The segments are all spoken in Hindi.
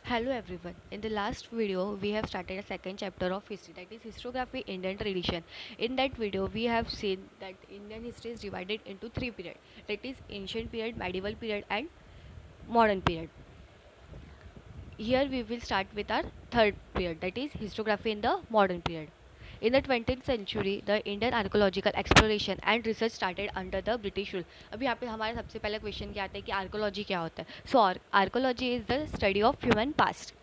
Hello everyone. In the last video, we have started a second chapter of history, that is historiography, Indian tradition. In that video, we have seen that Indian history is divided into three periods, that is ancient period, medieval period, and modern period. Here we will start with our third period, that is historiography in the modern period. In the 20th century, the Indian archaeological exploration and research started under the British rule. अभी यहाँ पे हमारा सबसे पहला क्वेश्चन क्या आता है कि आर्कोलॉजी क्या होता है. So archaeology is the study of human past.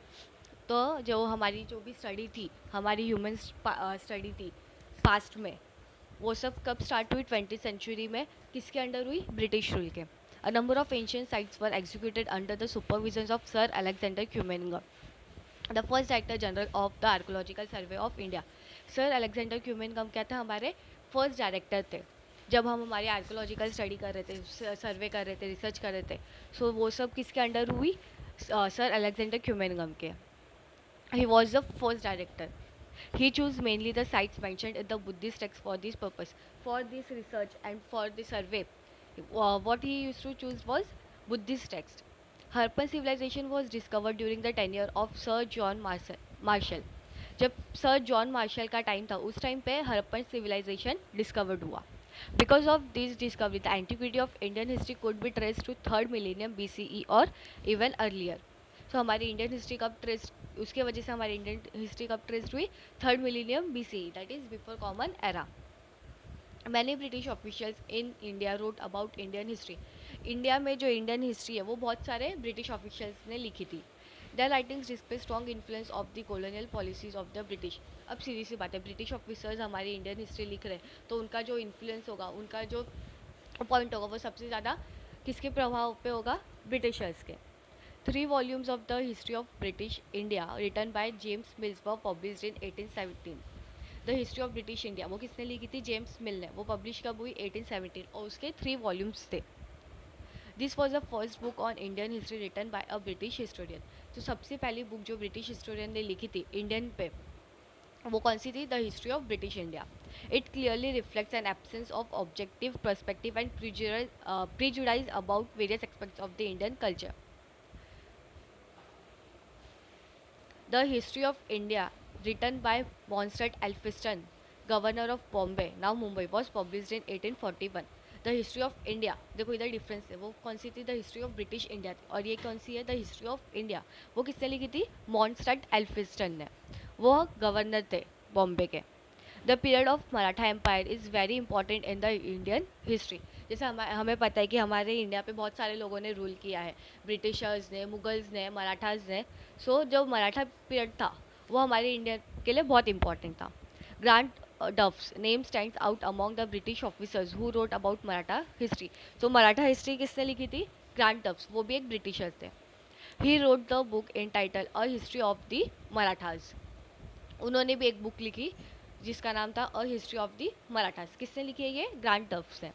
तो जो हमारी जो भी स्टडी थी, हमारी ह्यूमन स्टडी थी पास्ट में, वो सब कब स्टार्ट हुई? 20th सेंचुरी में. किसके अंडर हुई? ब्रिटिश रूल के. A number of ancient sites were executed under the supervision of sir Alexander Cunningham, the first director general of the archaeological survey of India. Sir Alexander Cunningham क्या था? हमारे फर्स्ट डायरेक्टर थे जब हम हमारी आर्कोलॉजिकल स्टडी कर रहे थे, सर्वे कर रहे थे, रिसर्च कर रहे थे. सो वो सब किसके अंडर हुई? सर अलेक्जेंडर क्यूमेनगम के. He was the first director. He chose mainly the sites mentioned in the Buddhist texts for this purpose. For this research and for the survey, what he used to choose was Buddhist text. Harappan civilization was discovered during the tenure of Sir John Marshall. जब सर जॉन मार्शल का टाइम था, उस टाइम पे हरप्पन सिविलाइजेशन डिस्कवर्ड हुआ. Because of this discovery the antiquity of Indian history could be trace to third millennium BCE और इवन अर्लियर. सो हमारी इंडियन हिस्ट्री कब ट्रेस, उसके वजह से हमारी इंडियन हिस्ट्री कब ट्रेस्ड हुई? Third millennium BCE, that is before common era. Many British officials in India wrote about Indian history. India में जो इंडियन हिस्ट्री है वो बहुत सारे ब्रिटिश ऑफिशियल्स ने लिखी थी. The writings display strong influence of the colonial policies of the British. अब सीधी सी बात है, ब्रिटिश ऑफिसर्स हमारी इंडियन हिस्ट्री लिख रहे हैं तो उनका जो इन्फ्लुएंस होगा, उनका जो पॉइंट होगा, वो सबसे ज़्यादा किसके प्रभाव पे होगा? ब्रिटिशर्स के. 3 volumes of the history of British India written by James Mills were published in 1817. The history of British India वो किसने लिखी थी? जेम्स मिल ने. वो पब्लिश कब हुई? 1817, और उसके 3 वॉल्यूम्स थे. This was the first book on Indian history written by a British historian. तो सबसे पहली बुक जो ब्रिटिश हिस्टोरियन ने लिखी थी इंडियन पे, वो कौन सी थी? The history of British India. It clearly reflects an absence of objective perspective and prejudice about various aspects of the Indian culture. The History of India, written by Monstant Elphiston, Governor of Bombay, now Mumbai, was published in 1841. The history of India, देखो इधर डिफरेंस है, वो कौन सी थी? The history of British India थी, और ये कौन सी है? The history of India. वो किसने लिखी थी? मॉन्स्टैट एल्फिस्टन ने. वो गवर्नर थे बॉम्बे के. The period of Maratha empire is very important in the Indian history. जैसे हमें पता है कि हमारे इंडिया पे बहुत सारे लोगों ने रूल किया है, ब्रिटिशर्स ने, मुगल्स ने, मराठाज ने. सो जो मराठा पीरियड था वो हमारे इंडिया के लिए बहुत इंपॉर्टेंट था. Grant Duff's name stands out among the British officers who wrote about Maratha history. तो मराठा हिस्ट्री किसने लिखी थी? ग्रांट डफ्स, वो भी एक ब्रिटिशर थे. He wrote the book entitled a history of the Marathas. उन्होंने भी एक बुक लिखी जिसका नाम था a history of the Marathas. किसने लिखी है ये? ग्रांट डफ्स ने.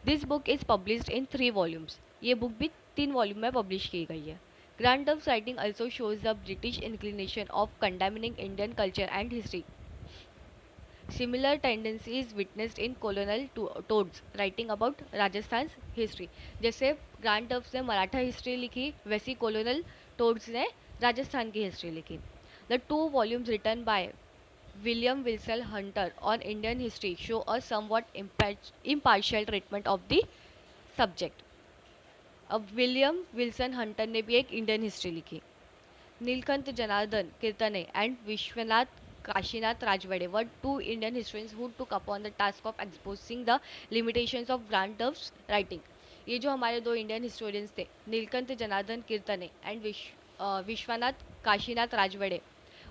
This book is published in 3 volumes. ये बुक भी 3 वॉल्यूम में पब्लिश की गई है. Grant Duff's writing also shows the British inclination of condemning Indian culture and history. Similar tendency is witnessed in colonial toads writing about Rajasthan history. जैसे ग्रांट डफ्स ने मराठा हिस्ट्री लिखी, वैसी colonial toads ने राजस्थान की हिस्ट्री लिखी. The 2 volumes written by William Wilson Hunter on Indian history show a somewhat impartial treatment of the subject. अब विलियम विल्सन हंटर ने भी एक इंडियन हिस्ट्री लिखी. Nilkanth Janardan Kirtane and Vishwanath Kashinath Rajwade were two Indian historians who took upon the task of exposing the limitations of Grant Duff's writing. ये जो हमारे दो इंडियन हिस्टोरियंस थे, नीलकंठ जनार्दन कीर्तने एंड विश्वनाथ काशीनाथ राजवाड़े,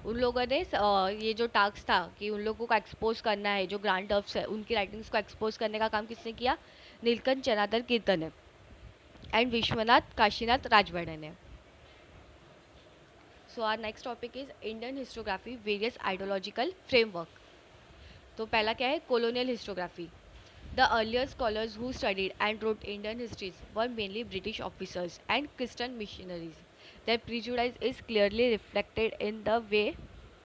उन लोगों ने ये जो टास्क था कि उन लोगों को एक्सपोज करना है, जो ग्रांट डफ्स है उनकी राइटिंग्स को एक्सपोज करने का काम किसने किया? नीलकंठ जनार्दन कीर्तने एंड विश्वनाथ काशीनाथ राजवाड़े ने. So our next topic is Indian historiography various ideological framework. तो पहला क्या है? Colonial historiography. The earlier scholars who studied and wrote Indian histories were mainly British officers and Christian missionaries. Their prejudice is clearly reflected in the way